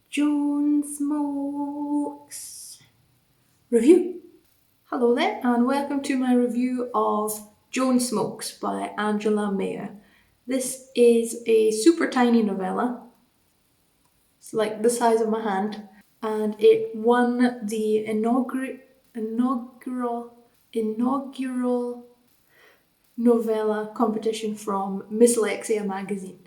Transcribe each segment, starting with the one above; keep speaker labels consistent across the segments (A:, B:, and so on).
A: Joan Smokes review. Hello there, and welcome to my review of Joan Smokes by Angela Meyer. This is a super tiny novella. It's like the size of my hand, and it won the inaugural novella competition from Miss Lexia magazine.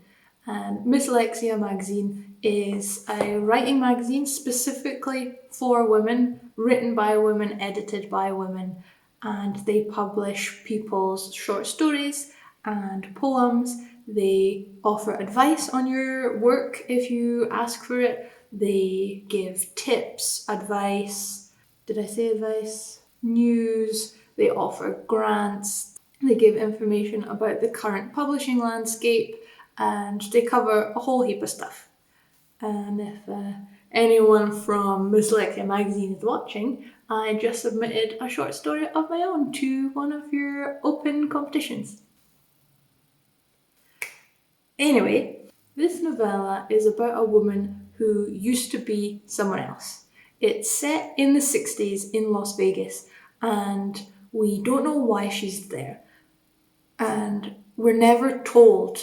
A: And Miss Lexia magazine is a writing magazine specifically for women, written by women, edited by women, and they publish people's short stories and poems. They offer advice on your work if you ask for it. They give tips, advice. Did I say advice? News. They offer grants. They give information about the current publishing landscape, and they cover a whole heap of stuff. And if anyone from Miss Lexia magazine is watching, I just submitted a short story of my own to one of your open competitions. Anyway, this novella is about a woman who used to be someone else. It's set in the 60s in Las Vegas, and we don't know why she's there. And we're never told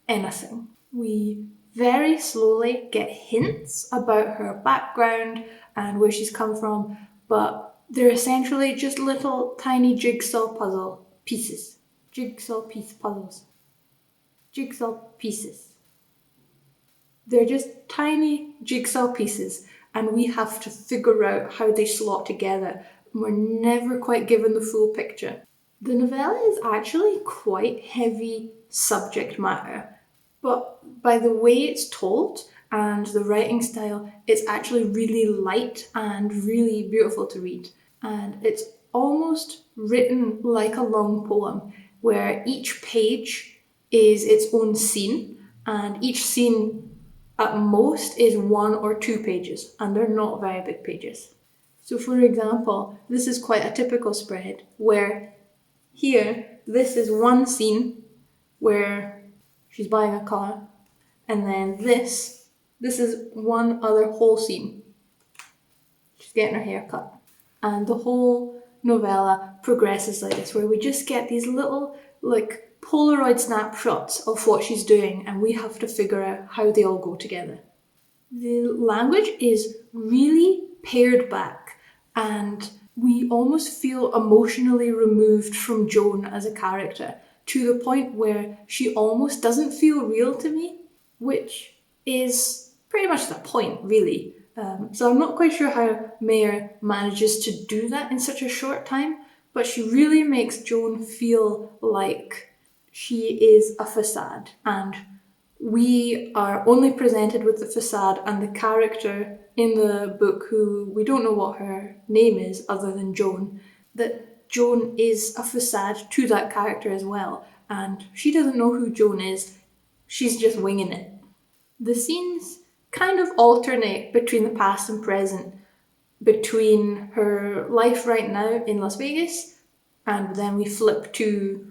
A: anything. We very slowly get hints about her background and where she's come from, but they're essentially just little tiny jigsaw puzzle pieces. Jigsaw piece puzzles. Jigsaw pieces. They're just tiny jigsaw pieces, and we have to figure out how they slot together. We're never quite given the full picture. The novella is actually quite heavy subject matter, but by the way it's told and the writing style, it's actually really light and really beautiful to read. And it's almost written like a long poem, where each page is its own scene, and each scene at most is 1 or 2 pages, and they're not very big pages. So for example, this is quite a typical spread, where here, this is one scene where she's buying a car, and then this is one other whole scene. She's getting her hair cut. And the whole novella progresses like this, where we just get these little, like, Polaroid snapshots of what she's doing, and we have to figure out how they all go together. The language is really pared back, and we almost feel emotionally removed from Joan as a character, to the point where she almost doesn't feel real to me, which is pretty much the point, really. So I'm not quite sure how Meyer manages to do that in such a short time, but she really makes Joan feel like she is a facade, and we are only presented with the facade and the character in the book, who we don't know what her name is other than Joan, that Joan is a facade to that character as well, and she doesn't know who Joan is, she's just winging it. The scenes kind of alternate between the past and present, between her life right now in Las Vegas, and then we flip to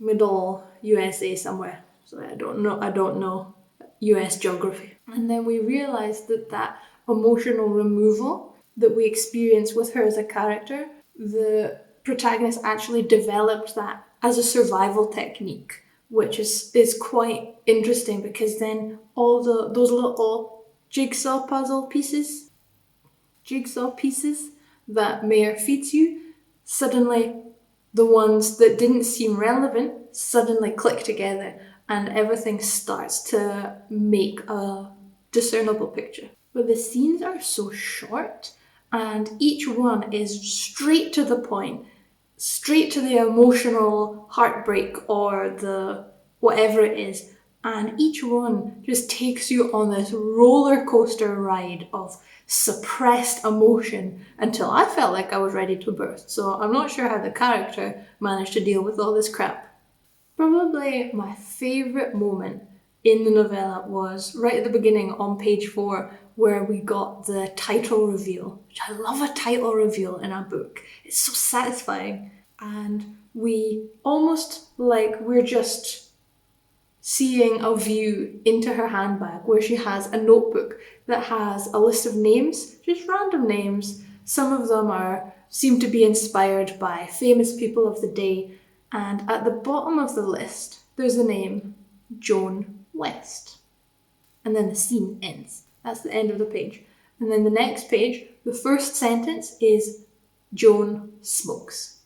A: middle USA somewhere. So I don't know US geography. And then we realise that emotional removal that we experience with her as a character, the protagonist actually developed that as a survival technique, which is quite interesting, because then all those little jigsaw pieces that Meyer feeds you, suddenly the ones that didn't seem relevant suddenly click together, and everything starts to make a discernible picture. But the scenes are so short, and each one is straight to the point, straight to the emotional heartbreak or the whatever it is. And each one just takes you on this roller coaster ride of suppressed emotion until I felt like I was ready to burst. So I'm not sure how the character managed to deal with all this crap. Probably my favourite moment in the novella was right at the beginning on page 4, where we got the title reveal. Which I love a title reveal in a book. It's so satisfying. And we almost like we're just seeing a view into her handbag where she has a notebook that has a list of names, just random names. Some of them seem to be inspired by famous people of the day, and at the bottom of the list there's the name Joan West. And then the scene ends. That's the end of the page. And then the next page, the first sentence is Joan Smokes.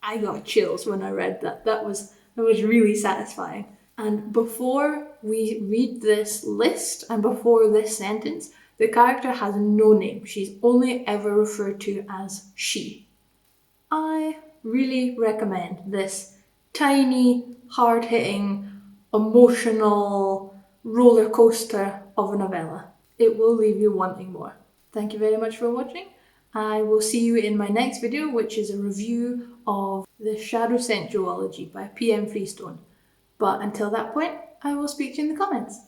A: I got chills when I read that. That was really satisfying. And before we read this list and before this sentence, the character has no name. She's only ever referred to as she. I really recommend this tiny, hard-hitting, emotional roller coaster of a novella. It will leave you wanting more. Thank you very much for watching. I will see you in my next video, which is a review of The Shadow Sent Duology by P.M. Freestone. But until that point, I will speak to you in the comments.